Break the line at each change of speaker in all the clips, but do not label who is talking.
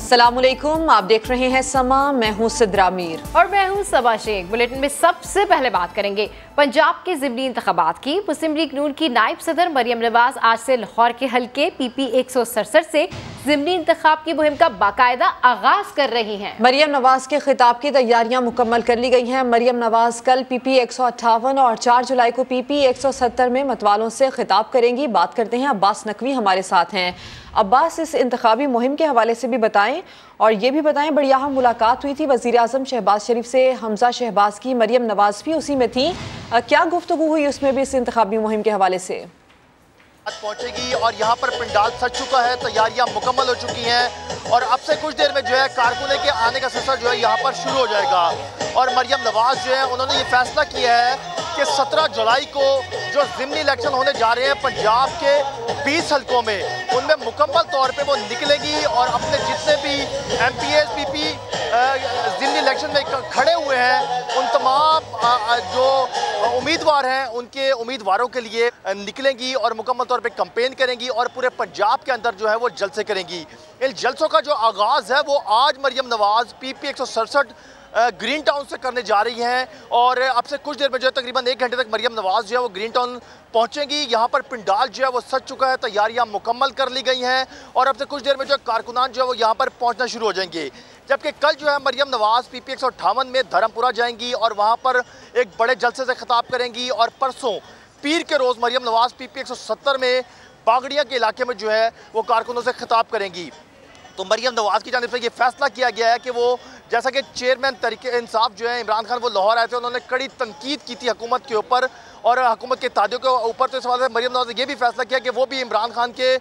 अस्सलामुअलैकुम, आप देख रहे हैं समा। मैं हूं सिद्रा मीर
और मैं हूं सबा शेख। बुलेटिन में सबसे पहले बात करेंगे पंजाब के ज़िमनी इंतखाबात की। मुस्लिम लीग नून की नायब सदर मरियम नवाज आज से लाहौर के हल्के PP 167 से ज़िमनी इंतखाब की मुहिम का बाकायदा आगाज कर रही हैं।
मरियम नवाज के खिताब की तैयारियां मुकम्मल कर ली गई हैं। मरियम नवाज कल PP 158 और 4 जुलाई को PP 170 में मतवालों से खिताब करेंगी। बात करते हैं, अब्बास नकवी हमारे साथ हैं। अब्बास, इस इंतखाबी मुहिम के हवाले से भी बताएं और ये भी बताएं, बड़ी अहम मुलाकात हुई थी वज़ीर आज़म शहबाज शरीफ से, हमजा शहबाज की, मरियम नवाज भी उसी में थी। क्या गुफ्तगू हुई उसमें भी इस इंतखाबी मुहिम के हवाले से?
पहुंचेगी और यहाँ पर पंडाल सज चुका है, तैयारियां मुकम्मल हो चुकी हैं और अब से कुछ देर में जो है कारकुने के आने का सिलसिला जो है यहाँ पर शुरू हो जाएगा। और मरियम नवाज जो है उन्होंने ये फैसला किया है कि 17 जुलाई को जो ज़िमनी इलेक्शन होने जा रहे हैं पंजाब के 20 हलकों में, उनमें मुकम्मल तौर पे वो निकलेगी और अपने जितने भी MPs PP ज़िमनी इलेक्शन में खड़े हुए हैं उन तमाम जो उम्मीदवार हैं उनके उम्मीदवारों के लिए निकलेंगी और मुकम्मल तौर पे कैंपेन करेंगी और पूरे पंजाब के अंदर जो है वो जलसे करेंगी। इन जलसों का जो आगाज़ है वो आज Maryam Nawaz PP 167 Green Town से करने जा रही हैं और अब से कुछ देर में जो है तकरीबन 1 घंटे तक मरियम नवाज जो है वो ग्रीन टाउन पहुंचेंगी। यहाँ पर पंडाल जो है वो सज चुका है, तैयारियां मुकम्मल कर ली गई हैं और अब से कुछ देर में जो कारकुनान जो है वो यहाँ पर पहुँचना शुरू हो जाएंगे। जबकि कल जो है मरियम नवाज PP 158 में धर्मपुरा जाएंगी और वहाँ पर एक बड़े जलसे से खिताब करेंगी और परसों पीर के रोज़ मरियम नवाज PP 170 में बागड़िया के इलाके में जो है वो कारकुनों से खिताब करेंगी। तो मरियम नवाज की जानिब से ये फैसला किया गया है कि वो, जैसा कि चेयरमैन तहरीक इंसाफ जो है इमरान खान, वो लाहौर आए थे, उन्होंने कड़ी तनकीद की थी हुकूमत के ऊपर और हुकूमत के तादियों के ऊपर। तो इस वजह से मरियम नवाज ने यह भी फैसला किया कि वो भी इमरान खान के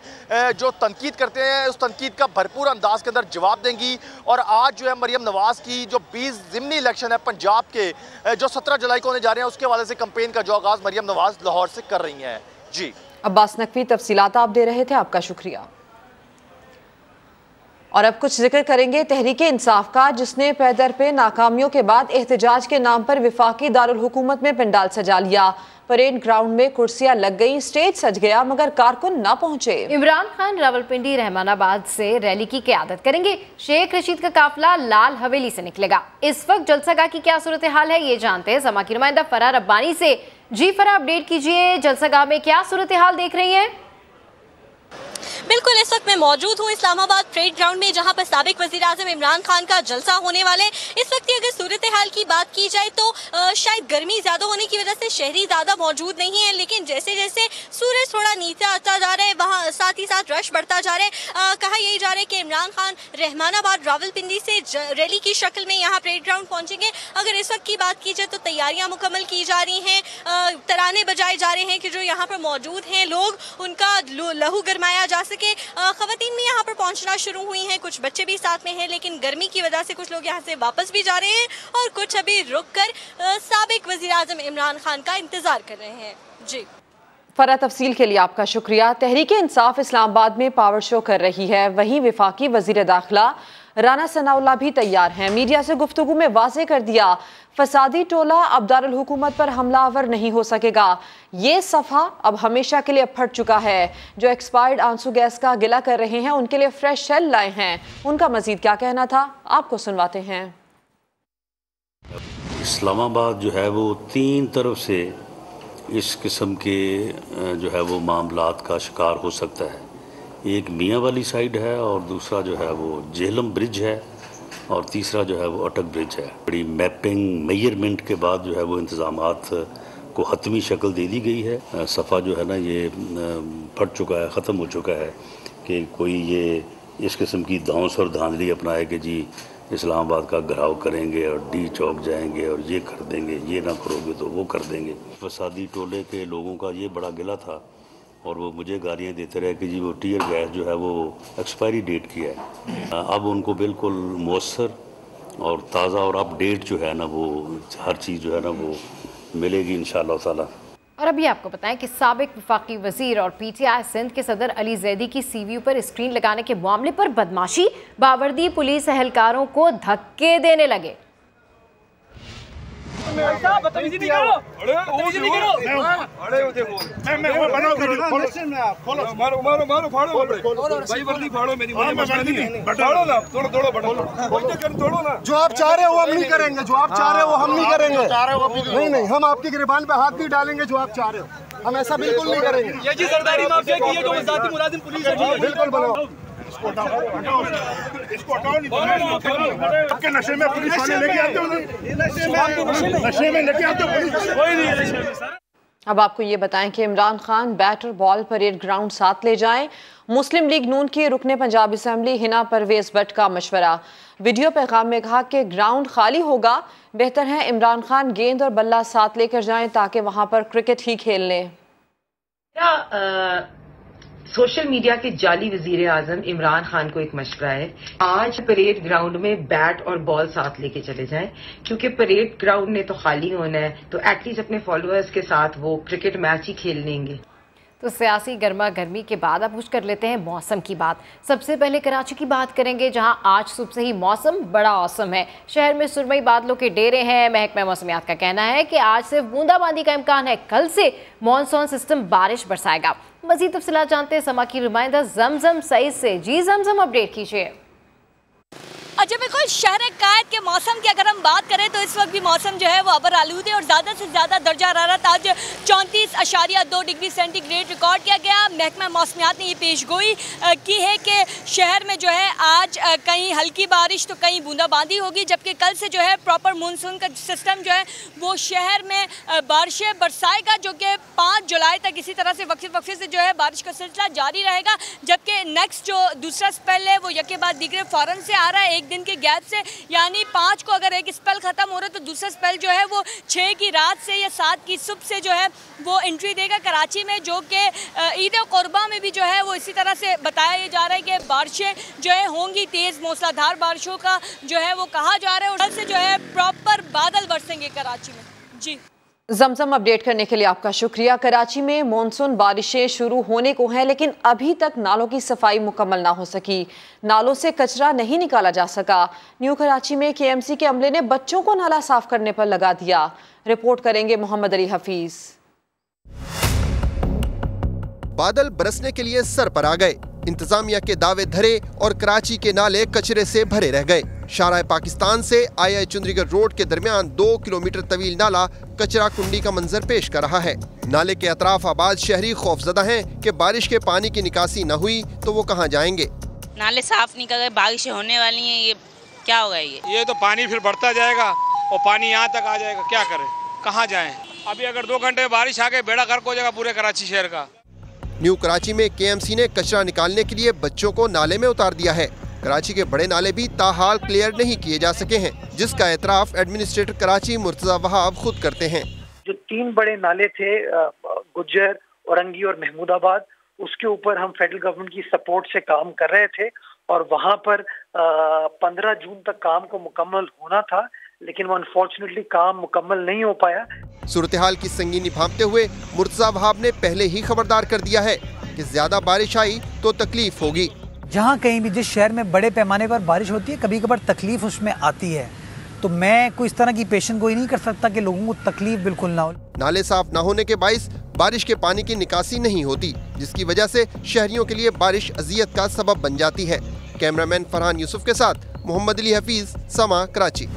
जो तनकीद करते हैं उस तनकीद का भरपूर अंदाज के अंदर जवाब देंगी। और आज जो है मरियम नवाज की जो 20 ज़िमनी इलेक्शन है पंजाब के जो 17 जुलाई को होने जा रहे हैं उसके हवाले से कैंपेन का जो आगाज़ मरियम नवाज लाहौर से कर रही हैं। जी
अब्बास नकवी, तफसीलात आप दे रहे थे, आपका शुक्रिया। और अब कुछ जिक्र करेंगे तहरीक इंसाफ का, जिसने पैदर पे नाकामियों के बाद एहतजाज के नाम पर विफाकी दारुल हुकूमत में पंडाल सजा लिया। परेड ग्राउंड में कुर्सियां लग गई, स्टेज सज गया, मगर कारकुन ना पहुंचे। इमरान खान रावलपिंडी रहमानाबाद से रैली की क़यादत करेंगे। शेख रशीद का काफिला लाल हवेली से निकलेगा। इस वक्त जलसागाह की क्या सूरत हाल है ये जानते हैं समा की नुमाइंदा फराह रब्बानी से। जी फराह, अपडेट कीजिए, जलसागाह में क्या सूरत हाल देख रही है?
बिल्कुल, इस वक्त मैं मौजूद हूँ इस्लामाबाद परेड ग्राउंड में, जहाँ पर साबिक वज़ीर आज़म इमरान खान का जलसा होने वाले। इस वक्त की अगर सूरत हाल की बात की जाए तो शायद गर्मी ज़्यादा होने की वजह से शहरी ज़्यादा मौजूद नहीं है, लेकिन जैसे जैसे सूरज थोड़ा नीचे आता जा रहा है वहाँ साथ ही साथ रश बढ़ता जा रहा है। कहा यही जा रहा है कि इमरान खान रहमानाबाद रावलपिंडी से रैली की शक्ल में यहाँ परेड ग्राउंड पहुँचेंगे। अगर इस वक्त की बात की जाए तो तैयारियाँ मुकम्मल की जा रही हैं, तराने बजाए जा रहे हैं कि जो यहाँ पर मौजूद हैं लोग उनका लहू गरमाया जा सके। खवातीन भी यहाँ पर पहुँचना शुरू हुई हैं, कुछ बच्चे भी साथ में हैं, लेकिन गर्मी की वजह से कुछ लोग यहाँ से वापस भी जा रहे हैं और कुछ अभी रुक कर साबिक वज़ीर आज़म इमरान खान का इंतज़ार कर रहे हैं। जी
फरा, तफसील के लिए आपका शुक्रिया। तहरीक इंसाफ इस्लामाबाद में पावर शो कर रही है, वहीं विफाकी वज़ीर दाखिला राना सनाउल्लाह भी तैयार हैं। मीडिया से गुफ्तगू में वाज़े कर दिया, फसादी टोला अब दारुल हुकूमत पर हमलावर नहीं हो सकेगा। ये सफ़ा अब हमेशा के लिए फट चुका है। जो एक्सपायर्ड आंसू गैस का गिला कर रहे हैं उनके लिए फ्रेश शेल लाए हैं। उनका मजीद क्या कहना था, आपको सुनवाते हैं।
इस्लामाबाद जो है वो 3 तरफ से इस किस्म के जो है वो मामलात का शिकार हो सकता है। एक मियाँ वाली साइड है और दूसरा जो है वो जेहलम ब्रिज है और तीसरा जो है वो अटक ब्रिज है। बड़ी मैपिंग मेजरमेंट के बाद जो है वो इंतज़ामात को हतमी शक्ल दे दी गई है। सफ़ा जो है ना ये फट चुका है, ख़त्म हो चुका है कि कोई ये इस किस्म की धौंस और धांधली अपनाए कि जी इस्लामाबाद का घराव करेंगे और डी चौक जाएंगे और ये कर देंगे, ये ना करोगे तो वो कर देंगे। फसादी टोले के लोगों का ये बड़ा गिला था और वो मुझे गालियाँ देते रहे कि जी वो टीयर गैस जो है वो एक्सपायरी डेट की है। अब उनको बिल्कुल मौसर और ताज़ा और अपडेट जो है ना वो हर चीज़ जो है ना वो मिलेगी इंशाअल्लाह ताला।
और अभी आपको बताएं कि साबिक वफाकी वजीर और PTI सिंध के सदर अली जैदी की CV पर स्क्रीन लगाने के मामले पर बदमाशी, बावर्दी पुलिस एहलकारों को धक्के देने लगे।
बदतमीजी नहीं करो, बदतमीजी नहीं करो। अरे वो देखो, मैं वो बनाओ करो, मारो मारो मारो, फाड़ो भाई, वर्दी फाड़ो मेरी, फाड़ो ना, तोड़ो तोड़ो तोड़ो ना। जो आप चाह रहे हो वो हम नहीं करेंगे, जो आप चाह रहे हो वो हम नहीं करेंगे। नहीं नहीं, हम आपकी गिरबान पे हाथ नहीं डालेंगे जो आप चाह रहे हो, हम ऐसा बिल्कुल नहीं करेंगे। ये जी सरदारी माफिया की है जो वजारती मुलाजिम पुलिस है, बिल्कुल बनाओ। इसको हटाओ नहीं, आपके नशे में पुलिस वाले लेके आते हो, नशे में लेके आते हो पुलिस, कोई नहीं।
अब आपको ये बताएं कि इमरान खान बैटर बॉल परेड ग्राउंड साथ ले जाएं। मुस्लिम लीग नून की रुकने पंजाब असेंबली हिना परवेज भट्ट का मशवरा। वीडियो पैगाम में कहा कि ग्राउंड खाली होगा, बेहतर है इमरान खान गेंद और बल्ला साथ लेकर जाएं ताकि वहां पर क्रिकेट ही खेल लें।
सोशल मीडिया के जाली वजीर आजम इमरान खान को एक मशवरा है, आज परेड ग्राउंड में बैट और बॉल साथ लेके चले जाएं, क्योंकि परेड ग्राउंड ने तो खाली होना है, तो एटलीस्ट अपने फॉलोअर्स के साथ वो क्रिकेट मैच ही खेल लेंगे।
तो सियासी गर्मा गर्मी के बाद अब कुछ कर लेते हैं मौसम की बात। सबसे पहले कराची की बात करेंगे, जहां आज सुबह से ही मौसम बड़ा औसम है। शहर में सुरमई बादलों के डेरे हैं। महकमा मौसमियात का कहना है कि आज सिर्फ बूंदाबांदी का इम्कान है, कल से मानसून सिस्टम बारिश बरसाएगा। मजीद तफसीलात जानते हैं समा की नुमाइंदा जमजम सईद से। जी जमजम, अपडेट कीजिए।
अच्छा, बिल्कुल शहर कायद के मौसम की अगर हम बात करें तो इस वक्त भी मौसम जो है वो अबर आलूद है और ज़्यादा से ज़्यादा दर्जा हरारत आज 34.2 डिग्री सेंटीग्रेड रिकॉर्ड किया गया। महकमा मौसमियात ने ये पेशगोई की है कि शहर में जो है आज कहीं हल्की बारिश तो कहीं बूंदाबांदी होगी, जबकि कल से जो है प्रॉपर मानसून का सिस्टम जो है वो शहर में बारिशें बरसाएगा, जो कि 5 जुलाई तक इसी तरह से वक्फे से जो है बारिश का सिलसिला जारी रहेगा। जबकि नेक्स्ट जो दूसरा स्पेल है वो यके बाद दीगरे फ़ौरन से आ रहा है, एक दिन के गैप से, यानी 5 को अगर एक स्पेल ख़त्म हो रहा है तो दूसरा स्पेल जो है वो 6 की रात से या 7 की सुबह से जो है वो एंट्री देगा कराची में, जो कि ईद कुर्बा में भी जो है वो इसी तरह से बताया जा रहा है कि बारिशें जो है होंगी, तेज़ मूसलाधार बारिशों का जो है वो कहा जा रहा है, और कल से जो है प्रॉपर बादल बरसेंगे कराची में। जी
जमजम, अपडेट करने के लिए आपका शुक्रिया। कराची में मानसून बारिशें शुरू होने को हैं, लेकिन अभी तक नालों की सफाई मुकम्मल ना हो सकी। नालों से कचरा नहीं निकाला जा सका। न्यू कराची में KMC के अमले ने बच्चों को नाला साफ करने पर लगा दिया। रिपोर्ट करेंगे मोहम्मद अली हफीज।
बादल बरसने के लिए सर पर आ गए, इंतजामिया के दावे धरे और कराची के नाले कचरे से भरे रह गए। शाहराह पाकिस्तान से आई चुंदरीगढ़ रोड के दरमियान 2 किलोमीटर तवील नाला कचरा कुंडी का मंजर पेश कर रहा है। नाले के अतराफ आबाद शहरी खौफजदा हैं कि बारिश के पानी की निकासी न हुई तो वो कहाँ जाएंगे।
नाले साफ नहीं कर गए, बारिशें होने वाली हैं, ये क्या होगा? ये
तो पानी फिर बढ़ता जाएगा और पानी यहाँ तक आ जाएगा, क्या करें, कहाँ जाएं? अभी अगर 2 घंटे बारिश आ गई बेड़ा गर्क हो जाएगा पूरे कराची शहर का।
न्यू कराची में KMC ने कचरा निकालने के लिए बच्चों को नाले में उतार दिया है। कराची के बड़े नाले भी ताहाल क्लियर नहीं किए जा सके हैं, जिसका एतराफ एडमिनिस्ट्रेटर कराची मुर्तजा वहाब खुद करते हैं।
जो 3 बड़े नाले थे, गुज्जर, औरंगी और महमूदाबाद, उसके ऊपर हम फेडरल गवर्नमेंट की सपोर्ट से काम कर रहे थे और वहाँ पर 15 जून तक काम को मुकम्मल होना था, लेकिन वो अनफॉर्चुनेटली काम मुकम्मल नहीं हो पाया।
सूरत हाल की संगीनी भांपते हुए मुर्तजा वहाब ने पहले ही खबरदार कर दिया है कि ज्यादा बारिश आई तो तकलीफ होगी।
जहाँ कहीं भी जिस शहर में बड़े पैमाने पर बारिश होती है, कभी कभार तकलीफ उसमें आती है, तो मैं कोई इस तरह की पेशन गोई नहीं कर सकता कि लोगों को तकलीफ बिल्कुल ना हो।
नाले साफ न होने के बाइस बारिश के पानी की निकासी नहीं होती, जिसकी वजह से शहरियों के लिए बारिश अजियत का सबब बन जाती है। कैमरामैन फरहान यूसुफ के साथ मोहम्मद अली हफीज, समा, कराची।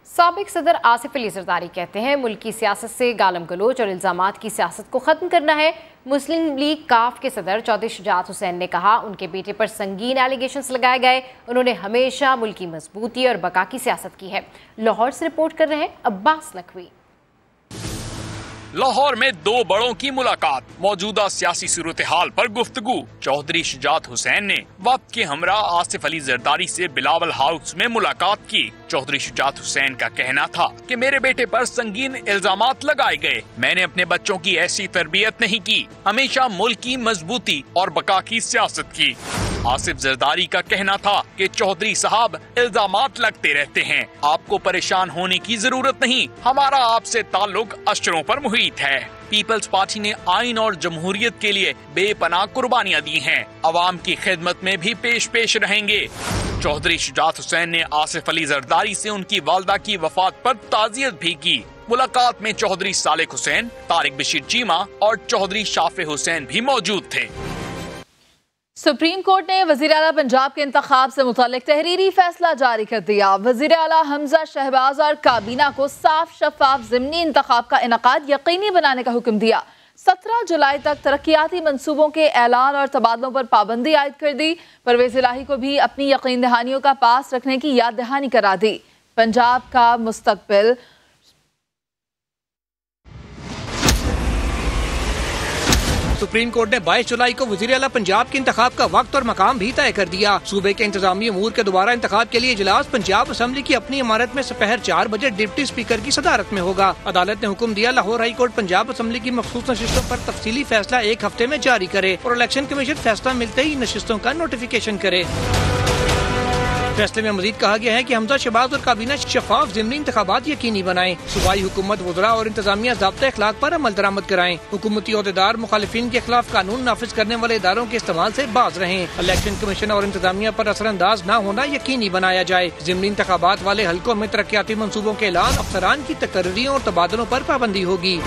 साबिक सदर आसिफ अली जरदारी कहते हैं मुल्क की सियासत से गालम गलोच और इल्ज़ामात की सियासत को ख़त्म करना है। मुस्लिम लीग काफ के सदर चौधरी शुजात हुसैन ने कहा उनके बेटे पर संगीन एलिगेशंस लगाए गए, उन्होंने हमेशा मुल्क की मजबूती और बका की सियासत की है। लाहौर से रिपोर्ट कर रहे हैं अब्बास नकवी।
लाहौर में 2 बड़ों की मुलाकात, मौजूदा सियासी सूरत हाल पर गुफ्तगू। चौधरी शुजात हुसैन ने वक्त के हमरा आसिफ अली जरदारी से बिलावल हाउस में मुलाकात की। चौधरी शुजात हुसैन का कहना था कि मेरे बेटे पर संगीन इल्जामात लगाए गए, मैंने अपने बच्चों की ऐसी तरबियत नहीं की, हमेशा मुल्क की मजबूती और बका की सियासत की। आसिफ जरदारी का कहना था कि चौधरी साहब इल्जामात लगते रहते हैं, आपको परेशान होने की जरूरत नहीं, हमारा आपसे ताल्लुक अशरों पर मुहित है। पीपल्स पार्टी ने आइन और जमहूरियत के लिए बेपनाह कुर्बानियां दी हैं, अवाम की खिदमत में भी पेश रहेंगे। चौधरी शुजात हुसैन ने आसिफ अली जरदारी से उनकी वालदा की वफात पर ताज़ियत भी की। मुलाकात में चौधरी सालिक हुसैन, तारिक बशीर चीमा और चौधरी शाफे हुसैन भी मौजूद थे।
सुप्रीम कोर्ट ने वज़ीर आला पंजाब के इंतखाब से मुतालिक तहरीरी फैसला जारी कर दिया। वज़ीर आला हमजा शहबाज और काबीना को साफ शफाफ ज़िमनी इंतखाब का इनकाद यकीनी बनाने का हुक्म दिया। 17 जुलाई तक तरक्याती मंसूबों के ऐलान और तबादलों पर पाबंदी आयद कर दी। परवेज़ इलाही को भी अपनी यकीन दहानियों का पास रखने की याद दहानी करा दी। पंजाब का मुस्तकबिल
सुप्रीम कोर्ट ने 22 जुलाई को वज़ीर आला पंजाब के इंतखाब का वक्त और मकाम भी तय कर दिया। सूबे के इंतजामी अमूर के दोबारा इंतखाब के लिए इजलास पंजाब असम्बली की अपनी इमारत में दोपहर 4 बजे डिप्टी स्पीकर की सदारत में होगा। अदालत ने हुक्म दिया Lahore high court Punjab assembly की मखसूस नशिस्तों पर तफसीली फैसला 1 हफ्ते में जारी करे और इलेक्शन कमीशन फैसला मिलते ही नशिस्तों का नोटिफिकेशन करे। फैसले में मजीद कहा गया है कि हमजा शहबाज और काबीना शफाफ ज़िमनी इंतखाबात यकीनी बनाएं। सूबाई हुकूमत वज़रा और इंतजामिया ज़ाब्ता अखलाक पर अमल दरामद कराएं। हुकूमती ओहदेदार मुखालिफिन के खिलाफ कानून नाफिज करने वाले इदारों के इस्तेमाल से बाज रहें। इलेक्शन कमीशन और इंतजामिया पर असरअंदाज न होना यकीनी बनाया जाए। ज़िमनी इंतखाबात वाले हल्कों में तरक्याती मंसूबों के ऐलान, अफसरान की तकर्रियों और तबादलों पर पाबंदी होगी।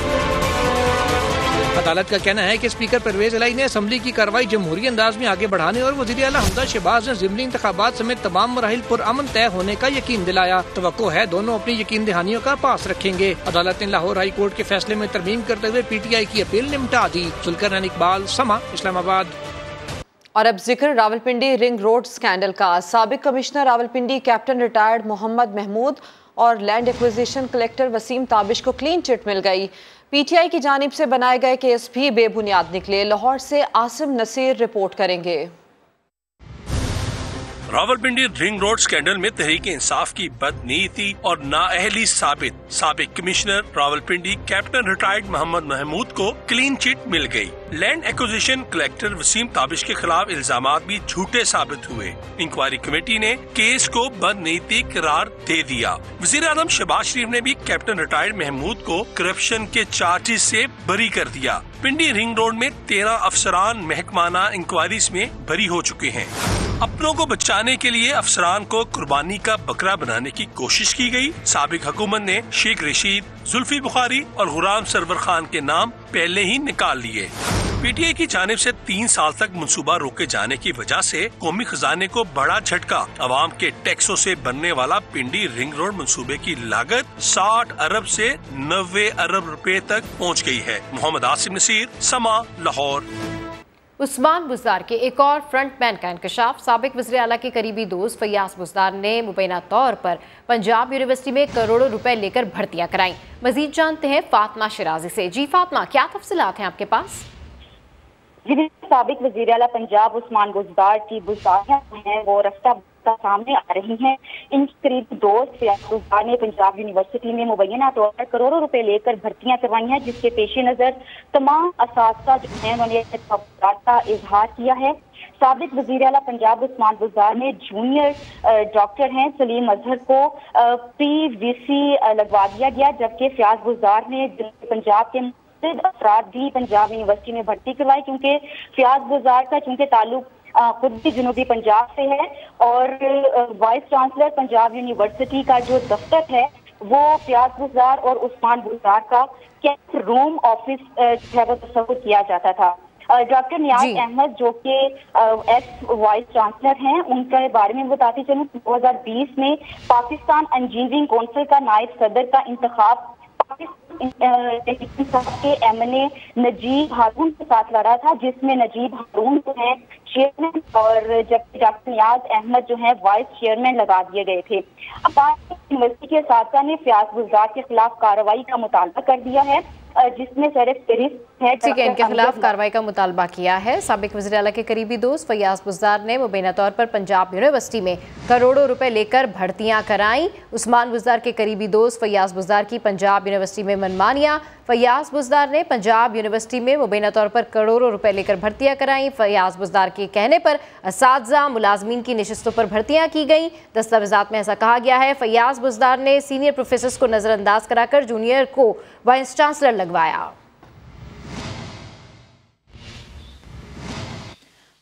अदालत का कहना है कि स्पीकर परवेज इलाही ने असम्बली की कार्रवाई जमहूरी अंदाज में आगे बढ़ाने और वज़ीर आला हमजा शहबाज ने ज़िमनी इंतखाबात समेत तमाम मराहिल पुरअमन तय होने का यकीन दिलाया। तवक्को है दोनों अपनी यकीन दहानियों का पास रखेंगे। अदालत ने लाहौर हाई कोर्ट के फैसले में तरमीम करते हुए PTI की अपील निपटा दी। जुल्करनैन इकबाल, समा, इस्लामाबाद।
और अब जिक्र रावलपिंडी रिंग रोड स्कैंडल का। साबिक commissioner Rawalpindi captain retired Mohammad Mahmood और land acquisition collector Waseem Tabish को क्लीन चिट मिल गई। PTI की जानिब से बनाए गए केस भी बेबुनियाद निकले। लाहौर से आसिम नसीर रिपोर्ट करेंगे।
रावलपिंडी रिंग रोड स्कैंडल में तहरीक इंसाफ की बदनीयती और नाअहली साबित साबिक commissioner Rawalpindi captain retired Mohammad Mahmood को क्लीन चिट मिल गई। Land acquisition collector Waseem Tabish के खिलाफ इल्जामात भी झूठे साबित हुए। इंक्वायरी कमेटी ने केस को बदनीयती करार दे दिया। वजीर आजम शहबाज शरीफ ने भी कैप्टन रिटायर्ड महमूद को करप्शन के चार्जेस से बरी कर दिया। पिंडी रिंग रोड में 13 अफसरान महकमाना इंक्वायरीज में बरी हो चुके हैं। अपनों को बचाने के लिए अफसरान को कुर्बानी का बकरा बनाने की कोशिश की गई। साबिक हुकूमत ने शेख रशीद, जुल्फी बुखारी और गुलाम सरवर खान के नाम पहले ही निकाल लिए। PTI की जानिब से 3 साल तक मंसूबा रोके जाने की वजह से कौमी खजाने को बड़ा झटका। अवाम के टैक्सों से बनने वाला पिंडी रिंग रोड मंसूबे की लागत 60 अरब से 90 अरब रुपए तक पहुंच गई है। मोहम्मद आसिम नसीर, समा, लाहौर।
उस्मान बुज़दार के एक और फ्रंटमैन का इंकशाफ। साबिक वज़ीर आला के करीबी दोस्त फयाज बुज़दार ने मुबैना तौर पर पंजाब यूनिवर्सिटी में करोड़ों रुपए लेकर भर्तियां कराई। मजीद जानते हैं फातिमा शिराजी से। जी फातिमा, क्या तफसीलात हैं आपके पास?
जी, साबिक वज़ीर आला पंजाब उस्मान बुज़दार की बुज़दारियां हैं वो रफ्ता सामने आ रही हैं। इन करीब दोस्त फयाज बुज़दार ने पंजाब यूनिवर्सिटी में मुबैना तौर पर करोड़ों रुपए लेकर भर्तियां करवाई हैं, जिसके पेश नजर तमाम असातिज़ा जो हैं उन्होंने का इजहार किया है। साबिक वज़ीर आला पंजाब उस्मान बुज़दार ने जूनियर डॉक्टर हैं सलीम अजहर को PVC लगवा दिया गया, जबकि फयाज बुज़दार ने पंजाब के अफराद भी पंजाब यूनिवर्सिटी में भर्ती करवाई, क्योंकि फयाज बुज़दार का चूंकि ताल्लुक खुद भी जनूबी पंजाब से है और वाइस चांसलर पंजाब यूनिवर्सिटी का जो दफ्तर है वो फयाज बुज़दार और उस्मान बुज़दार का कैंप रूम ऑफिस है वो तस्वुर किया जाता था। डॉक्टर नियाज अहमद जो कि एक्स वाइस चांसलर हैं, उनके बारे में बताती चलूं 2020 में पाकिस्तान इंजीनियरिंग काउंसिल का नायब सदर का इंतखाब के MNA नजीब हारून के साथ लड़ा था, जिसमें नजीब हारून जो है चेयरमैन और जबकि डॉक्टर नियाज अहमद जो है वाइस चेयरमैन लगा दिए गए थे। अब यूनिवर्सिटी के साथ ने फयाज बुज़दार के खिलाफ कार्रवाई का मुतालबा कर दिया है, जिसमें
ठीक है, इनके खिलाफ कार्रवाई का मुतालबा किया है। साबिक वज़ीर आला के करीबी दोस्त फयाज बुज़दार ने मुबैना तौर पर पंजाब यूनिवर्सिटी में करोड़ों रुपए लेकर भर्तियां कराई। उस्मान बुज़दार के करीबी दोस्त फयाज बुज़दार की पंजाब यूनिवर्सिटी में मनमानियां। फयाज बुजदार ने पंजाब यूनिवर्सिटी में मुबैना तौर पर करोड़ों रुपए लेकर भर्तियां कराई। फयाज बुजदार के कहने पर असातिज़ा मुलाजमीन की नशिस्तों पर भर्तियां की गई। दस्तावेजात में ऐसा कहा गया है फयाज बुजदार ने सीनियर प्रोफेसर्स को नजरअंदाज कराकर जूनियर को वाइस चांसलर लगवाया।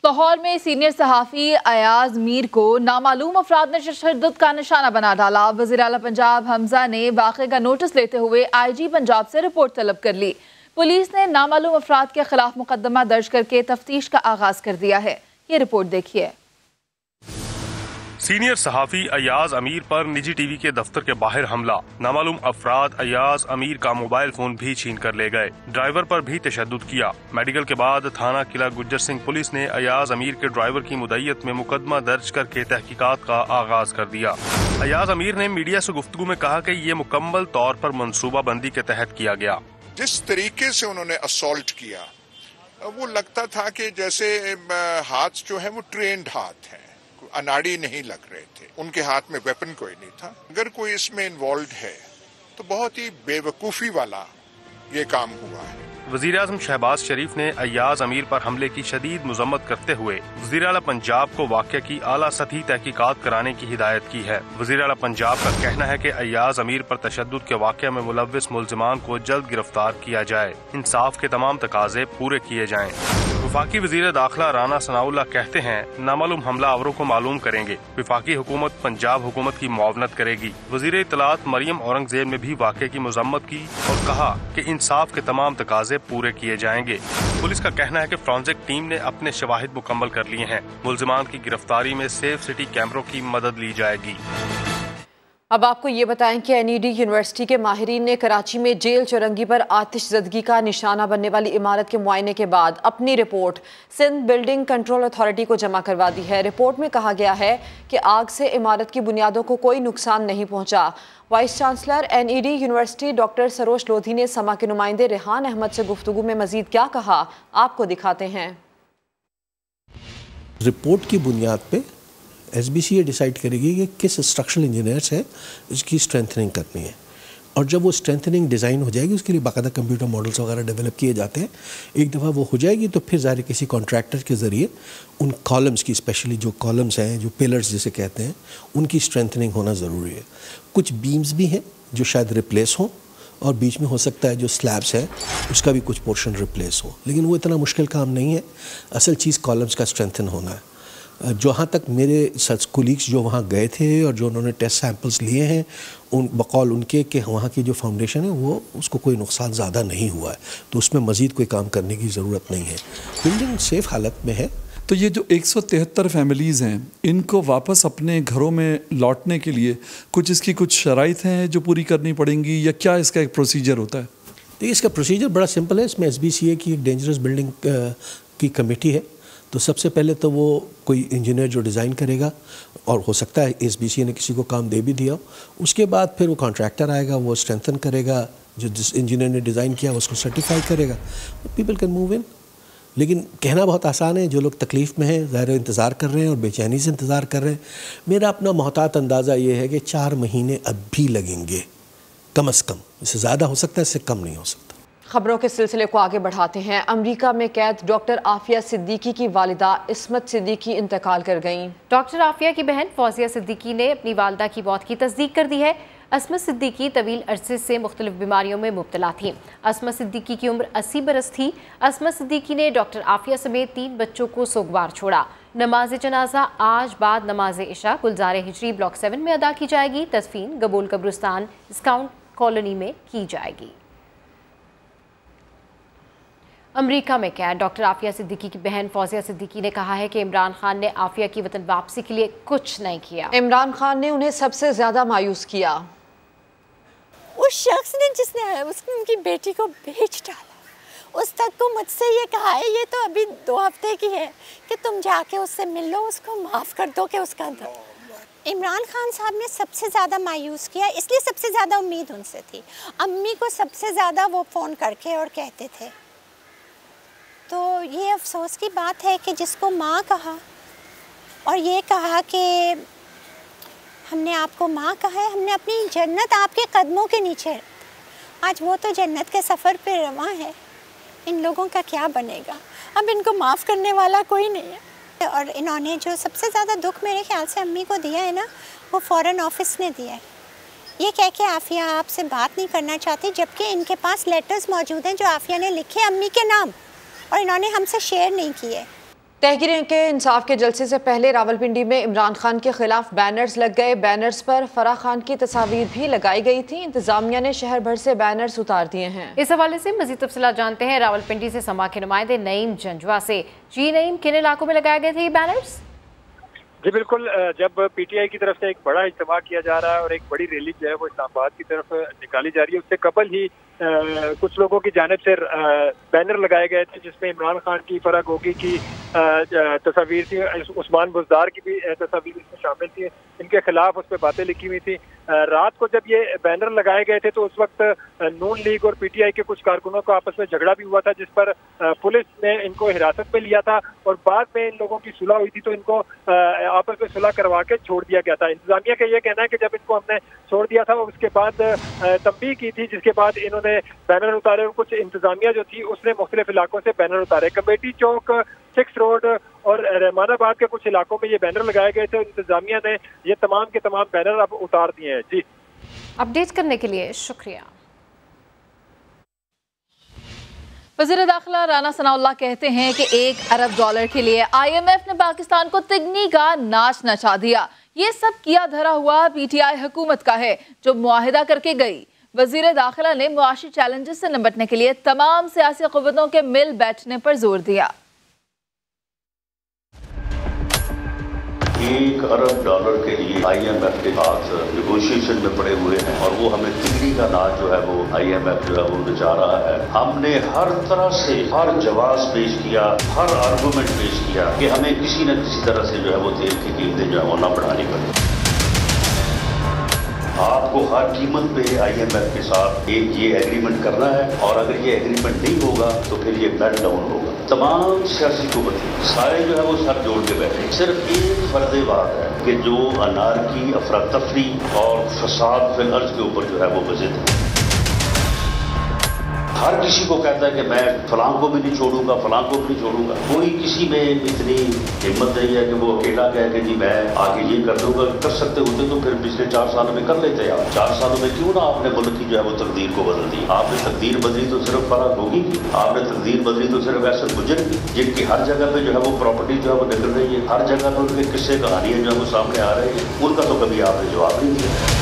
लाहौर में सीनियर सहाफ़ी अयाज मीर को नामालूम अफराद ने तशद्दुद का निशाना बना डाला। वज़ीर आला पंजाब हमजा ने वाक़े का नोटिस लेते हुए IG पंजाब से रिपोर्ट तलब कर ली। पुलिस ने नामालूम अफराद के खिलाफ मुकदमा दर्ज करके तफ्तीश का आगाज कर दिया है। ये रिपोर्ट देखिए।
सीनियर सहाफी अयाज अमीर पर निजी टीवी के दफ्तर के बाहर हमला। नामालूम अफराद अयाज अमीर का मोबाइल फोन भी छीन कर ले गए। ड्राइवर पर भी तशद्दुद किया। मेडिकल के बाद थाना किला गुज्जर सिंह पुलिस ने अयाज अमीर के ड्राइवर की मुद्दईयत में मुकदमा दर्ज करके तहकीकात का आगाज कर दिया। अयाज अमीर ने मीडिया से गुफ्तगू में कहा कि ये मुकम्मल तौर पर मनसूबा बंदी के तहत किया गया।
जिस तरीके से उन्होंने असॉल्ट किया वो लगता था कि जैसे हाथ जो है वो ट्रेंड हाथ है, अनाड़ी नहीं लग रहे थे। उनके हाथ में वेपन कोई नहीं था। अगर कोई इसमें इन्वॉल्व है तो बहुत ही बेवकूफ़ी वाला ये काम हुआ है।
वज़ीर-ए-आज़म शहबाज शरीफ ने अयाज अमीर पर हमले की शदीद मजम्मत करते हुए वज़ीर आला पंजाब को वाक़या की आला सतही तहकीकात कराने की हिदायत की है। वज़ीर आला पंजाब का कहना है कि अयाज अमीर पर तशद्दुद के वाक़या में मुलव्विस मुल्ज़िमान को जल्द गिरफ्तार किया जाए। इंसाफ के तमाम तकाजे पूरे किए जाएं। वफाकी वज़ीर दाखिला राना सनाउल्लाह कहते हैं नामालूम हमलावरों को मालूम करेंगे। वफाकी हुकूमत पंजाब हुकूमत की मुआवनत करेगी। वज़ीर इत्तलात मरियम औरंगज़ेब ने भी वाक़े की मजम्मत की और कहा कि इंसाफ के तमाम तकाजे पूरे किए जाएंगे। पुलिस का कहना है कि फॉरेंसिक टीम ने अपने शवाहिद मुकम्मल कर लिए हैं। मुल्ज़िमान की गिरफ्तारी में सेफ सिटी कैमरों की मदद ली जाएगी।
अब आपको ये बताएं कि NED यूनिवर्सिटी के माहिरीन ने कराची में जेल चौरंगी पर आतिशज़दगी का निशाना बनने वाली इमारत के मुआयने के बाद अपनी report Sindh building control authority को जमा करवा दी है। रिपोर्ट में कहा गया है कि आग से इमारत की बुनियादों को कोई नुकसान नहीं पहुंचा। Vice chancellor NED university doctor Saroj Lodhi ने समा के नुमाइंदे रेहान अहमद से गुफ्तगू में मजीद क्या कहा, आपको दिखाते हैं।
रिपोर्ट की बुनियाद पे SBC ये डिसाइड करेगी कि किस स्ट्रक्चरल इंजीनियर्स है इसकी स्ट्रेंथनिंग करनी है, और जब वो स्ट्रेंथनिंग डिज़ाइन हो जाएगी उसके लिए बाकायदा कंप्यूटर मॉडल्स वगैरह डेवलप किए जाते हैं। एक दफ़ा वो हो जाएगी तो फिर ज़ाहिर किसी कॉन्ट्रैक्टर के ज़रिए उन कॉलम्स की, स्पेशली जो कॉलम्स हैं, जो पिलर्स जिसे कहते हैं, उनकी स्ट्रेंथनिंग होना ज़रूरी है। कुछ बीम्स भी हैं जो शायद रिप्लेस हों और बीच में हो सकता है जो स्लैब्स है उसका भी कुछ पोर्शन रिप्लेस हो, लेकिन वो इतना मुश्किल काम नहीं है। असल चीज़ कॉलम्स का स्ट्रेंथन होना है। जहाँ तक मेरे कोलीग्स जो वहाँ गए थे और जो उन्होंने टेस्ट सैंपल्स लिए हैं उन बकौल उनके कि वहाँ की जो फाउंडेशन है वो उसको कोई नुकसान ज़्यादा नहीं हुआ है, तो उसमें मज़ीद कोई काम करने की ज़रूरत नहीं है। बिल्डिंग सेफ़ हालत में है।
तो ये जो 173 फैमिलीज़ हैं इनको वापस अपने घरों में लौटने के लिए कुछ शराइत हैं जो पूरी करनी पड़ेंगी, या क्या इसका एक प्रोसीजर होता है?
देखिए इसका प्रोसीजर बड़ा सिंपल है। इसमें SBCA की एक डेंजरस बिल्डिंग की कमेटी है। तो सबसे पहले तो वो कोई इंजीनियर जो डिज़ाइन करेगा, और हो सकता है SBCA ने किसी को काम दे भी दिया, उसके बाद फिर वो कॉन्ट्रैक्टर आएगा, वो स्ट्रेंथन करेगा, जो जिस इंजीनियर ने डिज़ाइन किया उसको सर्टिफाई करेगा, पीपल कैन मूव इन। लेकिन कहना बहुत आसान है। जो लोग तकलीफ़ में हैं ज़ाहिर इंतज़ार कर रहे हैं और बेचैनी से इंतज़ार कर रहे हैं। मेरा अपना मोहतात अंदाज़ा ये है कि 4 महीने अब भी लगेंगे कम अज़ कम। इससे ज़्यादा हो सकता है, इससे कम नहीं हो सकता।
खबरों के सिलसिले को आगे बढ़ाते हैं। अमेरिका में कैद डॉक्टर आफिया सिद्दीकी की वालिदा इस्मत सिद्दीकी इंतकाल कर गईं।
डॉक्टर आफिया की बहन फौजिया सिद्दीकी ने अपनी वालिदा की मौत की तस्दीक कर दी है। अस्मत सिद्दीकी तवील अरसे से मुख्तलिफ बीमारियों में मुब्तला थी। अस्मत सिद्दीकी की उम्र 80 बरस थी। अस्मत सिद्दीकी ने डॉक्टर आफिया समेत 3 बच्चों को सोगवार छोड़ा। नमाज जनाजा आज बाद नमाज इशा गुलजार हिजरी ब्लॉक 7 में अदा की जाएगी। तदफीन गबूल कब्रिस्तान स्काउट कॉलोनी में की जाएगी। अमेरिका में कैद डॉक्टर आफिया सिद्दीकी की बहन फौजिया सिद्दीकी ने कहा है कि इमरान खान ने आफिया की वतन वापसी के लिए कुछ नहीं किया।
इमरान खान ने उन्हें सबसे ज्यादा मायूस किया।
उस शख्स ने जिसने उसने उनकी बेटी को बेच डाला, उस तक को मुझसे ये कहा है, ये तो अभी 2 हफ्ते की है, कि तुम जाके उससे मिल लो, उसको माफ़ कर दो कि उसका इमरान खान साहब ने सबसे ज़्यादा मायूस किया, इसलिए सबसे ज़्यादा उम्मीद उनसे थी। अम्मी को सबसे ज़्यादा वो फ़ोन करके और कहते थे। तो ये अफसोस की बात है कि जिसको माँ कहा और ये कहा कि हमने आपको माँ कहा है, हमने अपनी जन्नत आपके कदमों के नीचे, आज वो तो जन्नत के सफ़र पे रवां है, इन लोगों का क्या बनेगा? अब इनको माफ़ करने वाला कोई नहीं है। और इन्होंने जो सबसे ज़्यादा दुख मेरे ख्याल से अम्मी को दिया है ना, वो फॉरेन ऑफिस ने दिया है। ये कह के आफिया आपसे बात नहीं करना चाहती, जबकि इनके पास लेटर्स मौजूद हैं जो आफिया ने लिखे अम्मी के नाम, और इन्होंने हमसे शेयर नहीं किए।
तहरीक इंसाफ के जलसे से पहले रावलपिंडी में इमरान खान के खिलाफ बैनर्स लग गए। बैनर्स पर फराह खान की तस्वीर भी लगाई गई थी। इंतजामिया ने शहर भर से बैनर्स उतार दिए हैं।
इस हवाले से मजीद तफसीलात जानते हैं रावलपिंडी से समा के नुमाइंदे नईम जंजवा से। जी नईम, किन इलाकों में लगाए गए थे ये बैनर्स?
जी बिल्कुल, जब पीटीआई की तरफ से एक बड़ा इज्तिमा किया जा रहा है और एक बड़ी रैली जो है वो इस्लामाबाद की तरफ निकाली जा रही है, उससे कबल ही कुछ लोगों की जानिब से बैनर लगाए गए थे जिसमें इमरान खान की, फराह गोगी की तस्वीर थी, उस्मान बुज़दार की भी तस्वीर इसमें शामिल थी। इनके खिलाफ उस पर बातें लिखी हुई थी। रात को जब ये बैनर लगाए गए थे तो उस वक्त नून लीग और पीटीआई के कुछ कारकुनों का आपस में झगड़ा भी हुआ था, जिस पर पुलिस ने इनको हिरासत में लिया था और बाद में इन लोगों की सुलह हुई थी तो इनको आपस में सुलह करवा के छोड़ दिया गया था। इंतजामिया का ये कहना है कि जब इनको हमने छोड़ दिया था उसके बाद तंबीह की थी, जिसके बाद इन्होंने बैनर उतारे और कुछ इंतजामिया जो थी उसने मुख्तलिफ इलाकों से बैनर उतारे। कमेटी चौक, 6 रोड और रहमानाबाद के कुछ इलाकों में ये बैनर लगाए गए थे। इंतजामिया ने ये तमाम के तमाम बैनर अब उतार दिए हैं। जी,
अपडेट करने के लिए शुक्रिया।
वज़ीर दाखिला राना सनाउल्लाह कहते हैं कि $1 अरब के लिए IMF ने पाकिस्तान को तिगनी का नाच नचा दिया। ये सब किया धरा हुआ PTI हुकूमत का है जो मुआहिदा करके गई। वज़ीर दाखिला ने मुआशी चैलेंजेस से निपटने के लिए तमाम सियासी क़ुव्वतों के मिल बैठने पर जोर दिया।
$1 अरब के लिए IMF के साथ नेगोशिएशन में पड़े हुए हैं और वो हमें तिगनी का नाच जो है वो IMF जो है वो नचा रहा है। हमने हर तरह से हर जवाब पेश किया, हर आर्गूमेंट पेश किया कि हमें किसी न किसी तरह से जो है वो तेल की कीमतें जो है वो न बढ़ानी पड़ी। आपको हर कीमत पे IMF के साथ एक ये एग्रीमेंट करना है और अगर ये एग्रीमेंट नहीं होगा तो फिर ये मेल्ट डाउन होगा। तमाम सियासी कुव्वतें सारे जो है वो सर जोड़ के बैठे। सिर्फ एक फर्ज बात है कि जो अनारकी, अफरा तफरी और फसाद फिल अर्ज के ऊपर जो है वो वजिद है। हर किसी को कहता है कि मैं फलां को भी नहीं छोड़ूंगा, फलां को भी नहीं छोड़ूंगा। कोई किसी में इतनी हिम्मत नहीं है कि वो अकेला कहे कि जी मैं आगे ये कर दूंगा। कर सकते होते तो फिर पिछले 4 सालों में कर लेते आप। 4 सालों में क्यों ना आपने मुल्क की जो है वो तकदीर को बदल दी। आपने तकदीर बदली तो सिर्फ फराह गोगी की, आपने तकदीर बदली तो सिर्फ ऐसे गुजर की, जिनकी हर जगह पे जो है वो प्रॉपर्टी जो है वो निकल रही है, हर जगह पे उनके किस्से कहानियां जो है वो सामने आ रही है, उनका तो कभी आपने जवाब नहीं दिया।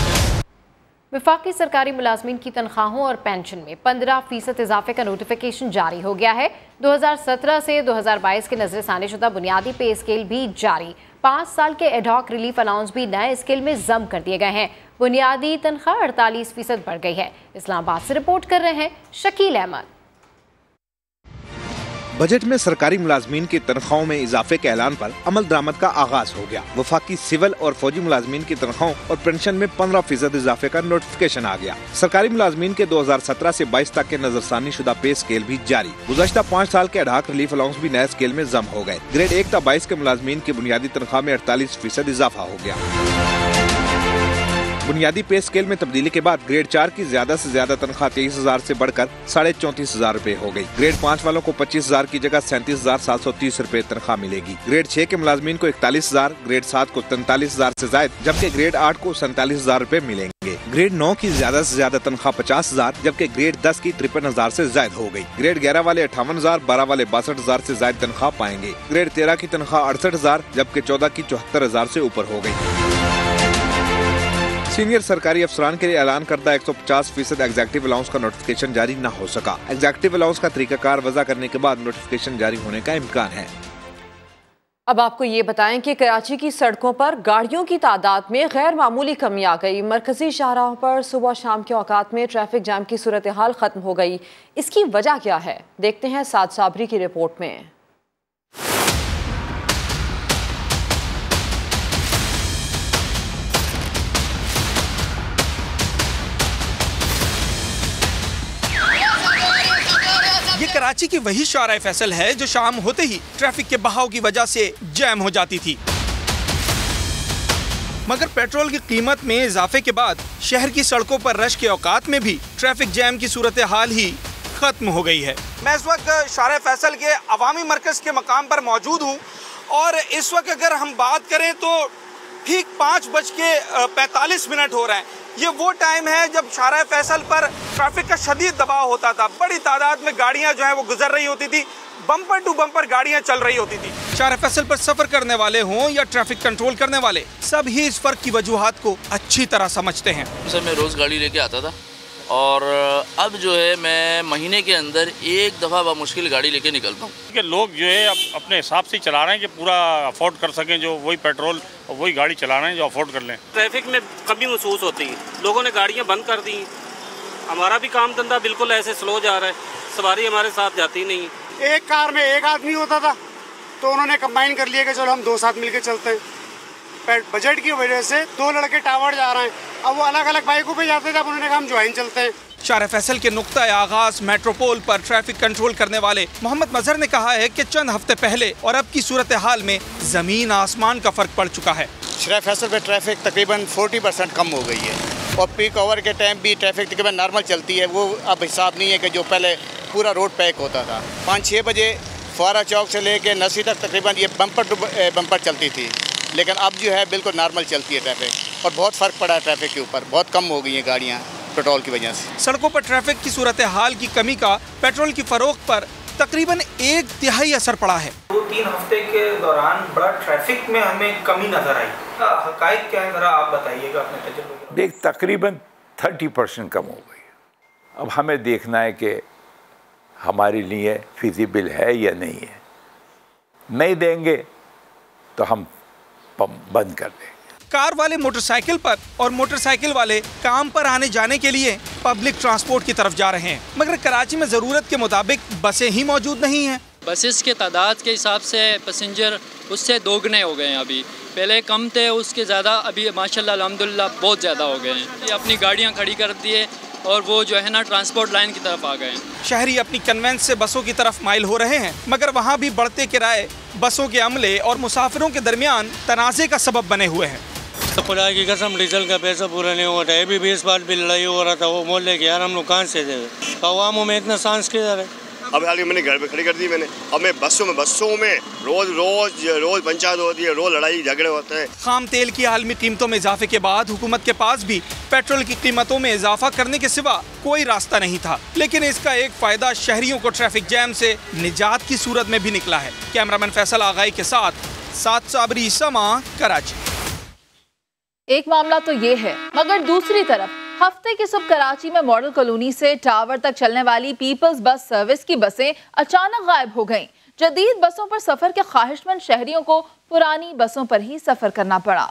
वफाकी सरकारी मुलाजमीन की तनख्वाहों और पेंशन में 15% इजाफे का नोटिफिकेशन जारी हो गया है। 2017 से 2022 के नजरसानी शुदा बुनियादी पे स्केल भी जारी। 5 साल के एडहॉक रिलीफ अलाउंस भी नए स्केल में जम कर दिए गए हैं। बुनियादी तनख्वाह 48% बढ़ गई है। इस्लामाबाद से रिपोर्ट कर रहे हैं शकील अहमद।
बजट में सरकारी मुलाजमीन की तनख्वाहों में इजाफे के ऐलान पर अमल दरामद का आगाज हो गया। वफाकी सिविल और फौजी मुलाजमीन की तनख्वाहों और पेंशन में 15% इजाफे का नोटिफिकेशन आ गया। सरकारी मुलाजमीन के 2017 से 22 तक के नजरसानी शुदा पे स्केल भी जारी। गुज़श्ता 5 साल के एडहॉक रिलीफ अलाउंस भी नए स्केल में जम हो गए। ग्रेड 1 था 22 के मुलाजमीन की बुनियादी तनख्वाह में 48% इजाफा हो गया। बुनियादी पे स्केल में तब्दीली के बाद ग्रेड 4 की ज्यादा से ज्यादा तनख्वाह 23,000 से बढ़कर 34,500 रुपए हो गई। ग्रेड 5 वालों को 25,000 की जगह 37,730 रुपए तनख्वाह मिलेगी। ग्रेड 6 के मुलाजमीन को 41,000, ग्रेड 7 को 43,000 से ज्यादा, जबकि ग्रेड 8 को 47,000 रुपए मिलेंगे। ग्रेड 9 की ज्यादा से ज्यादा तनख्वाह 50,000, जबकि ग्रेड 10 की 53,000 से ज्यादा हो गई। ग्रेड 11 वाले 58,000, 12 वाले 62,000 से ज्यादा तनख्वाह पाएंगे। ग्रेड 13 की तनख्वाह 68,000, जबकि 14 की 74,000 से ऊपर हो गई। सीनियर सरकारी अफसरान के लिए ऐलान करदा 150% एग्जेक्टिव अलाउंस का नोटिफिकेशन जारी न हो सका। एग्जेक्टिव अलाउंस का तरीकाकार वज़ा करने के बाद नोटिफिकेशन जारी होने का इम्कान है।
अब आपको ये बताएं कि कराची की सड़कों पर गाड़ियों की तादाद में गैर मामूली कमी आ गई। मरकजी शाहराहों पर सुबह शाम के औकात में ट्रैफिक जाम की सूरत हाल खत्म हो गई। इसकी वजह क्या है, देखते हैं साद साबरी की रिपोर्ट में।
ये कराची की वही शारा फैसल है जो शाम होते ही ट्रैफिक के बहाव की वजह से जैम हो जाती थी। मगर पेट्रोल की कीमत में इजाफे के बाद शहर की सड़कों पर रश के औकात में भी ट्रैफिक जैम की सूरत हाल ही खत्म हो गई है। मैं इस वक्त शारे फैसल के अवामी मरकज के मकाम पर मौजूद हूँ और इस वक्त अगर हम बात करें तो ठीक 5:45 हो रहे हैं। ये वो टाइम है जब शारा फैसल पर ट्रैफिक का शदीद दबाव होता था। बड़ी तादाद में गाड़ियां जो है वो गुजर रही होती थी, बम्पर टू बम्पर गाड़ियां चल रही होती थी। शारा फैसल पर सफर करने वाले हों या ट्रैफिक कंट्रोल करने वाले, सब ही इस फर्क की वजूहात को अच्छी तरह समझते हैं।
सर मैं रोज गाड़ी लेके आता था और अब जो है मैं महीने के अंदर एक दफ़ा बामुश्किल गाड़ी लेके निकलता हूँ।
कि लोग जो है अब अपने हिसाब से चला रहे हैं कि पूरा अफोर्ड कर सकें, जो वही पेट्रोल और वही गाड़ी चला रहे हैं जो अफोर्ड कर लें।
ट्रैफिक में कमी महसूस होती है, लोगों ने गाड़ियाँ बंद कर दी। हमारा भी काम धंधा बिल्कुल ऐसे स्लो जा रहा है, सवारी हमारे साथ जाती नहीं।
एक कार में एक आदमी होता था तो उन्होंने कंबाइन कर लिया कि चलो हम 2 साथ मिलकर चलते हैं। बजट की वजह से 2 लड़के टावर जा रहे हैं, अब वो अलग अलग बाइकों पे जाते थे, अब उन्होंने कहा हम ज्वाइन चलते हैं।
शारा फैसल के नुक्ता आगाज मेट्रोपोल पर ट्रैफिक कंट्रोल करने वाले मोहम्मद मजहर ने कहा है कि चंद हफ्ते पहले और अब की सूरत हाल में जमीन आसमान का फर्क पड़ चुका है।
शारा फैसल पे ट्रैफिक तकरीबन 40% कम हो गई है और पीक आवर के टाइम भी ट्रैफिक तकरीबन नॉर्मल चलती है। वो अब हिसाब नहीं है कि जो पहले पूरा रोड पैक होता था। 5-6 बजे फुआरा चौक से लेके नसी तक तकरीबन ये बम्पर टू बम्पर चलती थी, लेकिन अब जो है बिल्कुल नॉर्मल चलती है ट्रैफिक और बहुत फ़र्क पड़ा है ट्रैफिक के ऊपर। बहुत कम हो गई हैं गाड़ियाँ पेट्रोल की वजह से।
सड़कों पर ट्रैफिक की सूरत हाल की कमी का पेट्रोल की फरोख्त पर तकरीबन 1/3 असर पड़ा है।
2-3 हफ्ते के दौरान बड़ा ट्रैफिक में हमें कमी नजर आई। हकायक क्या है, जरा आप बताइएगा अपने तजुर्बे।
देख तकरीबन 30% कम हो गई। अब हमें देखना है कि हमारे लिए फिजिबल है या नहीं है। नहीं देंगे तो हम बंद कर देंगे।
कार वाले मोटरसाइकिल पर और मोटरसाइकिल वाले काम पर आने जाने के लिए पब्लिक ट्रांसपोर्ट की तरफ जा रहे हैं, मगर कराची में ज़रूरत के मुताबिक बसें ही मौजूद नहीं हैं।
बसेस के तादाद के हिसाब से पैसेंजर उससे दोगुने हो गए हैं। अभी पहले कम थे, उसके ज़्यादा अभी माशाल्लाह अल्हम्दुलिल्लाह बहुत ज़्यादा हो गए हैं। ये अपनी गाड़ियाँ खड़ी कर दिए और वो जो है ना ट्रांसपोर्ट लाइन की तरफ आ गए हैं।
शहरी अपनी कन्वेंस से बसों की तरफ माइल हो रहे हैं, मगर वहाँ भी बढ़ते किराए बसों के अमले और मुसाफिरों के दरमियान तनाज़े का सबब बने हुए हैं।
तो खुदा की कसम डीजल का पैसा पूरा नहीं हुआ था। अभी भी इस बार भी लड़ाई हो रहा था, वो मोहल्ले के यार हम लोग कहाँ से दे, अवामों में इतना सांस किधर है।
अब हाल मैंने घर पे खड़ी कर दी मैंने। अब मैं बसों में रोज पंचायत होती है, रोज लड़ाई झगड़े होते हैं।
खाम तेल की आलमी कीमतों में इजाफे के बाद हुकूमत के पास भी पेट्रोल की कीमतों में इजाफा करने के सिवा कोई रास्ता नहीं था, लेकिन इसका एक फायदा शहरियों को ट्रैफिक जैम से निजात की सूरत में भी निकला है। कैमरामैन फैसल आगाई के साथ साबरी समा, कराची।
एक मामला तो ये है, मगर दूसरी तरफ हफ्ते की सुबह कराची में मॉडल कॉलोनी से टावर तक चलने वाली पीपल्स बस सर्विस की बसें अचानक गायब हो गईं। जदीद बसों पर सफर के ख्वाहिशमंद शहरियों को पुरानी बसों पर ही सफर करना पड़ा।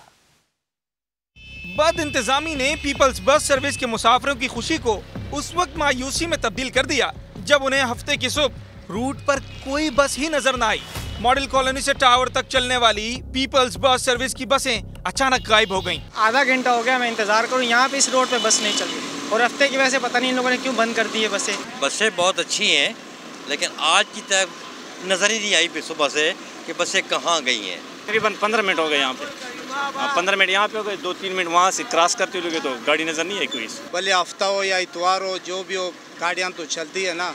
बद इंतजामी ने पीपल्स बस सर्विस के मुसाफिरों की खुशी को उस वक्त मायूसी में तब्दील कर दिया जब उन्हें हफ्ते की सुबह रूट पर कोई बस ही नजर न आई। मॉडल कॉलोनी से टावर तक चलने वाली पीपल्स बस सर्विस की बसें अचानक गायब हो गईं।
आधा घंटा हो गया मैं इंतजार करूं, यहाँ पे इस रोड पे बस नहीं चल रही और हफ्ते की वजह से पता नहीं इन लोगों ने क्यों बंद कर दी है बसें।
बसें बहुत अच्छी हैं, लेकिन आज की तरह नजर ही नहीं आई सुबह से कि बसें कहाँ गई हैं।
तकरीबन 15 मिनट हो गए यहाँ पे, 15 मिनट यहाँ पे हो गए, 2-3 मिनट वहाँ से क्रॉस करते हुए तो गाड़ी नजर नहीं आई कोई।
भले हफ्ता हो या इतवार हो, जो भी हो गाड़ियाँ तो चलती है ना।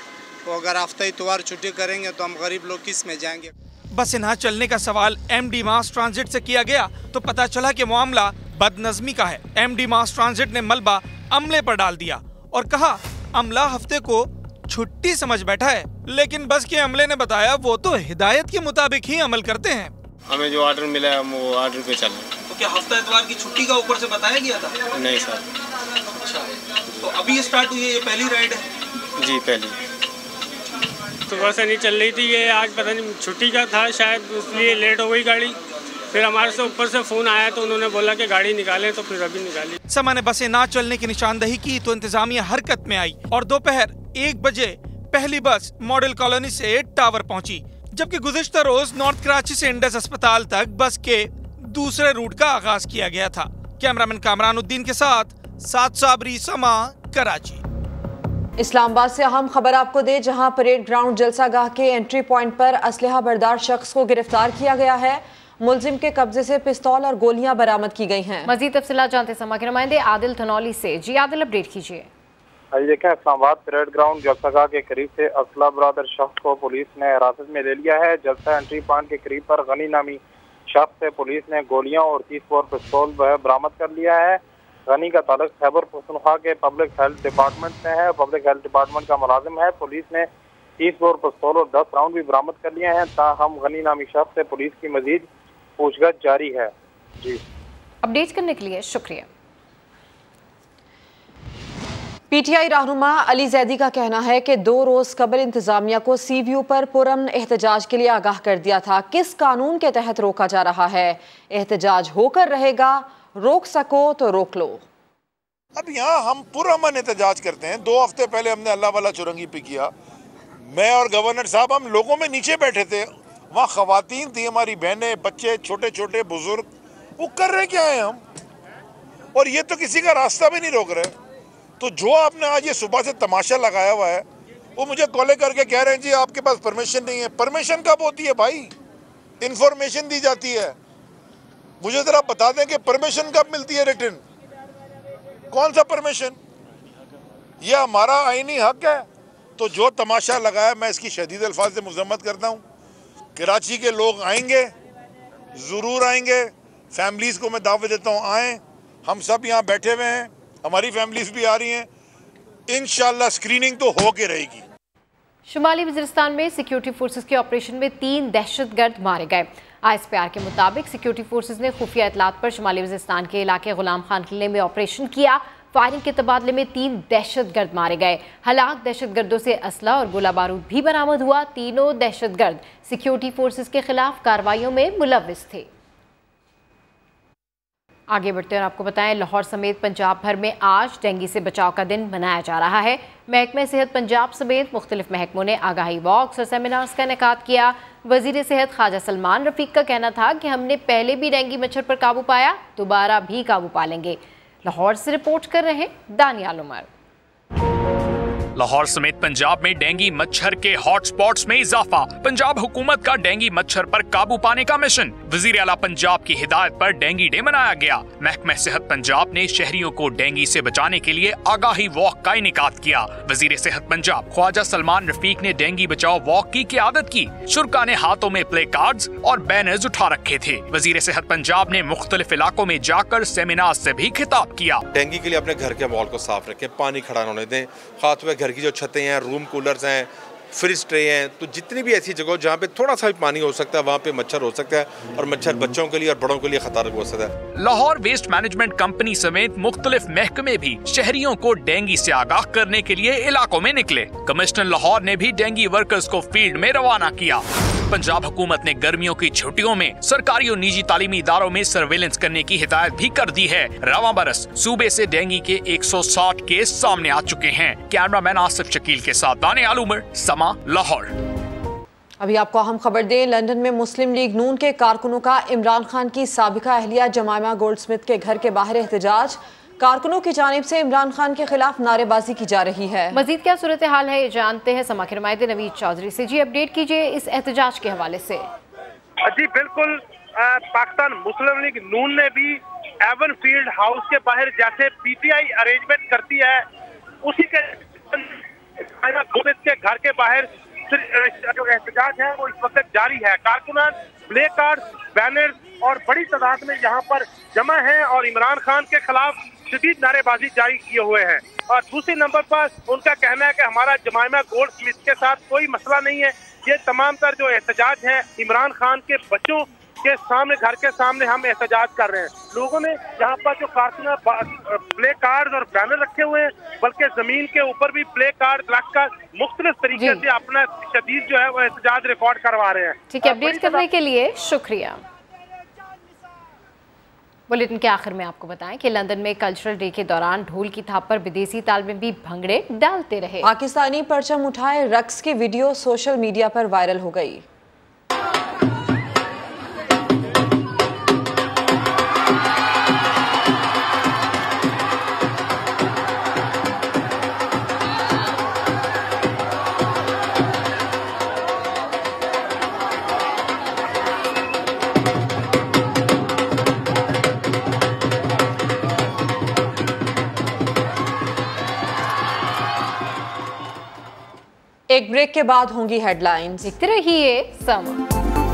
तो अगर हफ्ता इतवार छुट्टी करेंगे तो हम गरीब लोग किस में जाएंगे।
बसें न चलने का सवाल एमडी मास ट्रांजिट से किया गया तो पता चला कि मामला बदनज़मी का है। एमडी मास ट्रांजिट ने मलबा अमले पर डाल दिया और कहा अमला हफ्ते को छुट्टी समझ बैठा है, लेकिन बस के अमले ने बताया वो तो हिदायत के मुताबिक ही अमल करते हैं।
हमें जो ऑर्डर मिला है हम वो ऑर्डर पे चल रहे हैं।
तो क्या हफ्ता इतवार की छुट्टी का ऊपर से बताया गया था?
नहीं सर।
अच्छा, तो अभी स्टार्ट हुई है, ये पहली राइड है?
जी पहली। सुबह से नहीं चल रही थी ये, आज पता नहीं छुट्टी का था शायद, इसलिए लेट हो गई गाड़ी। फिर हमारे से ऊपर से फ़ोन आया तो उन्होंने बोला कि गाड़ी निकालें, तो फिर अभी निकाली।
समा ने बसें ना चलने की निशानदही की तो इंतजामिया हरकत में आई और दोपहर 1 बजे पहली बस मॉडल कॉलोनी से टावर पहुंची, जबकि गुज़िश्ता रोज नॉर्थ कराची से इंडस अस्पताल तक बस के दूसरे रूट का आगाज किया गया था। कैमरामैन कामरानुद्दीन के साथ साबरी समा, कराची।
इस्लामाबाद से अहम खबर आपको दे, जहां परेड ग्राउंड जलसा गाह के एंट्री पॉइंट पर असलहा बरदार शख्स को गिरफ्तार किया गया है। मुलजिम के कब्जे से पिस्तौल और गोलियां बरामद की गई हैं।
मजीद तफसीलात जानते समा के नुमाइंदे आदिल थनौली से। जी आदिल, अपडेट कीजिए।
अभी देखें, इस्लामाबाद परेड ग्राउंड जलसा के करीब से असला बरादर शख्स को पुलिस ने हिरासत में ले लिया है। जलसा एंट्री पॉइंट के करीब पर गनी नामी शख्स से पुलिस ने गोलियां और 30 बोर पिस्तौल बरामद कर लिया है। गनी का ताल्लुक खैबर पख्तूनख्वा के पब्लिक हेल्थ डिपार्टमेंट से है। पब्लिक हेल्थ डिपार्टमेंट का मुलाजिम है। पुलिस ने 30 बोर पिस्तौल और 10 राउंड भी बरामद कर लिए हैं। ताहम गनी नामी शख्स से पुलिस की मजीद पूछताछ जारी है। जी,
अपडेट करने के लिए शुक्रिया।
पीटीआई रहनुमा अली जैदी का कहना है कि 2 रोज कबल इंतजामिया को सीव्यू पर पुरअमन एहतजाज के लिए आगाह कर दिया था। किस कानून के तहत रोका जा रहा है? एहतजाज होकर रहेगा, रोक सको तो रोक लो।
अब यहाँ हम पुरअमन एहतजाज करते हैं। 2 हफ्ते पहले हमने अल्लाह वाला चुरंगी पे किया। मैं और गवर्नर साहब हम लोगों में नीचे बैठे थे, वहाँ खवातीन थी, हमारी बहनें, बच्चे, छोटे छोटे बुजुर्ग, वो कर रहे क्या है हम, और ये तो किसी का रास्ता भी नहीं रोक रहे। तो जो आपने आज ये सुबह से तमाशा लगाया हुआ है, वो मुझे कॉल करके कह रहे हैं जी आपके पास परमिशन नहीं है। परमिशन कब होती है भाई? इंफॉर्मेशन दी जाती है। मुझे जरा बता दें कि परमिशन कब मिलती है रिटन? कौन सा परमिशन? ये हमारा आईनी हक है। तो जो तमाशा लगाया, मैं इसकी शदीद अल्फाज से मजम्मत करता हूँ। कराची के लोग आएंगे, ज़रूर आएंगे। फैमिलीज़ को मैं दावत देता हूँ आएँ। हम सब यहाँ बैठे हुए हैं, हमारी फैमिलीज भी आ रही हैं। इंशाल्लाह स्क्रीनिंग तो हो के रहेगी।
शुमाली वज़ीरिस्तान में सिक्योरिटी फोर्सेस के ऑपरेशन में 3 दहशतगर्द मारे गए। ISPR के मुताबिक सिक्योरिटी फोर्सेस ने खुफिया इतलात पर शुमाली वज़ीरिस्तान के इलाके गुलाम खान किले में ऑपरेशन किया। फायरिंग के तबादले में 3 दहशतगर्द मारे गए। हलाक दहशतगर्दों से असला और गोला बारूद भी बरामद हुआ। तीनों दहशतगर्द सिक्योरिटी फोर्सेस के खिलाफ कार्रवाइयों में मुलव्विस थे। आगे बढ़ते हैं और आपको बताएं, लाहौर समेत पंजाब भर में आज डेंगू से बचाव का दिन मनाया जा रहा है। महकमे सेहत पंजाब समेत मुख्तलिफ महकमों ने आगाही वॉक्स और सेमिनार्स का इनेकाद किया। वजीर सेहत ख्वाजा सलमान रफीक का कहना था कि हमने पहले भी डेंगू मच्छर पर काबू पाया, दोबारा भी काबू पा लेंगे। लाहौर से रिपोर्ट कर रहे हैं दानियाल उमर।
लाहौर समेत पंजाब में डेंगू मच्छर के हॉटस्पॉट्स में इजाफा। पंजाब हुकूमत का डेंगू मच्छर पर काबू पाने का मिशन। वजीर आला पंजाब की हिदायत पर डेंगू डे मनाया गया। महकमा सेहत पंजाब ने शहरियों को डेंगू से बचाने के लिए आगाही वॉक का इनेकाद किया। वजीर सेहत पंजाब ख्वाजा सलमान रफीक ने डेंगू बचाओ वॉक की क़ियादत की। शुरका ने हाथों में प्ले कार्ड्स और बैनर्स उठा रखे थे। वजीर सेहत पंजाब ने मुख्तलिफ इलाकों में जाकर सेमिनार से भी खिताब किया।
डेंगू के लिए अपने घर के माहौल को साफ रखें, पानी खड़ा न होने दें। खासतौर घर की जो छतें हैं, रूम कूलर्स हैं, फ्रिज ट्रे हैं, तो जितनी भी ऐसी जगह जहाँ पे थोड़ा सा भी पानी हो सकता है वहाँ पे मच्छर हो सकता है, और मच्छर बच्चों के लिए और बड़ों के लिए खतरनाक हो सकता है।
लाहौर वेस्ट मैनेजमेंट कंपनी समेत मुख्तलिफ महकमे भी शहरियों को डेंगू से आगाह करने के लिए इलाकों में निकले। कमिश्नर लाहौर ने भी डेंगू वर्कर्स को फील्ड में रवाना किया। पंजाब हुकूमत ने गर्मियों की छुट्टियों में सरकारी और निजी तालीमी इदारों में सर्वेलेंस करने की हिदायत भी कर दी है। रवां बरस सूबे से डेंगू के 160 केस सामने आ चुके हैं। कैमरामैन आसिफ शकील के साथ दानियाल उमर, समा, लाहौर।
अभी आपको अहम खबर दें, लंदन में मुस्लिम लीग नून के कारकुनों का इमरान खान की साबिका अहलिया जमाइमा गोल्डस्मिथ के घर के बाहर एहतजाज। कारकुनों की जानिब से इमरान खान के खिलाफ नारेबाजी की जा रही है।
मजीद क्या सूरत हाल है, ये जानते हैं समा के नुमाइंदे नवीद चौधरी से। जी अपडेट कीजिए इस एहतजाज के हवाले से।
जी बिल्कुल, पाकिस्तान मुस्लिम लीग नून ने भी एवन फील्ड हाउस के बाहर जैसे पीटीआई अरेंजमेंट करती है, उसी के घर के बाहर जो एहतजाज है वो इस वक्त जारी है। कारकुनान प्ले कार्ड, बैनर्स और बड़ी तादाद में यहाँ पर जमा है और इमरान खान के खिलाफ शदीद नारेबाजी जारी किए हुए हैं। और दूसरे नंबर पर उनका कहना है कि हमारा जमाइमा गोल्डस्मिथ के साथ कोई मसला नहीं है। ये तमाम तर जो एहतजाज है इमरान खान के बच्चों के सामने, घर के सामने हम एहतजाज कर रहे हैं। लोगों ने यहाँ पर जो कारकुना प्ले कार्ड और बैनर रखे हुए हैं, बल्कि जमीन के ऊपर भी प्ले कार्ड रखकर मुख्तलिफ तरीके से अपना शदीद जो है वो एहतजाज रिकॉर्ड करवा रहे हैं।
ठीक है, अपडेट करने के लिए शुक्रिया। बुलेटिन के आखिर में आपको बताएं कि लंदन में कल्चरल डे के दौरान ढोल की थाप पर विदेशी ताल में भी भंगड़े डालते रहे।
पाकिस्तानी परचम उठाए रक्स की वीडियो सोशल मीडिया पर वायरल हो गई। एक ब्रेक के बाद होंगी हेडलाइंस।
देखते रहिए समा।